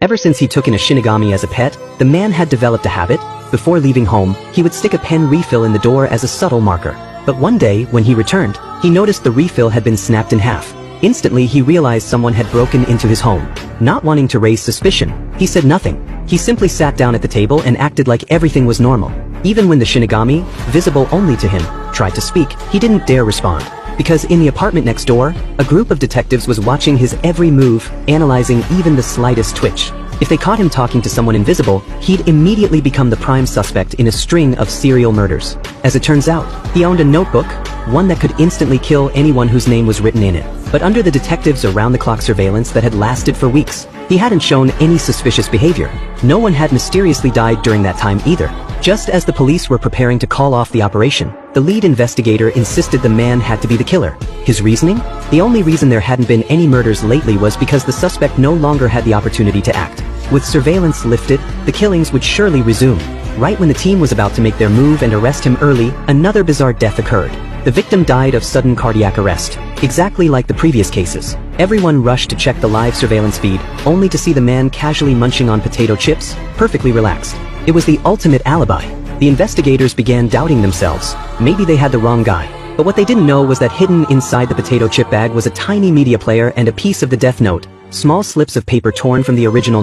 Ever since he took in a Shinigami as a pet, the man had developed a habit. Before leaving home, he would stick a pen refill in the door as a subtle marker. But one day, when he returned, he noticed the refill had been snapped in half. Instantly, he realized someone had broken into his home. Not wanting to raise suspicion, he said nothing. He simply sat down at the table and acted like everything was normal. Even when the Shinigami, visible only to him, tried to speak, he didn't dare respond. Because in the apartment next door, a group of detectives was watching his every move, analyzing even the slightest twitch. If they caught him talking to someone invisible, he'd immediately become the prime suspect in a string of serial murders. As it turns out, he owned a notebook, one that could instantly kill anyone whose name was written in it. But under the detectives' around-the-clock surveillance that had lasted for weeks, he hadn't shown any suspicious behavior. No one had mysteriously died during that time either. Just as the police were preparing to call off the operation, the lead investigator insisted the man had to be the killer. His reasoning? The only reason there hadn't been any murders lately was because the suspect no longer had the opportunity to act. With surveillance lifted, the killings would surely resume. Right when the team was about to make their move and arrest him early, another bizarre death occurred. The victim died of sudden cardiac arrest. Exactly like the previous cases. Everyone rushed to check the live surveillance feed, only to see the man casually munching on potato chips, perfectly relaxed. It was the ultimate alibi. The investigators began doubting themselves. Maybe they had the wrong guy. But what they didn't know was that hidden inside the potato chip bag was a tiny media player and a piece of the death note. Small slips of paper torn from the original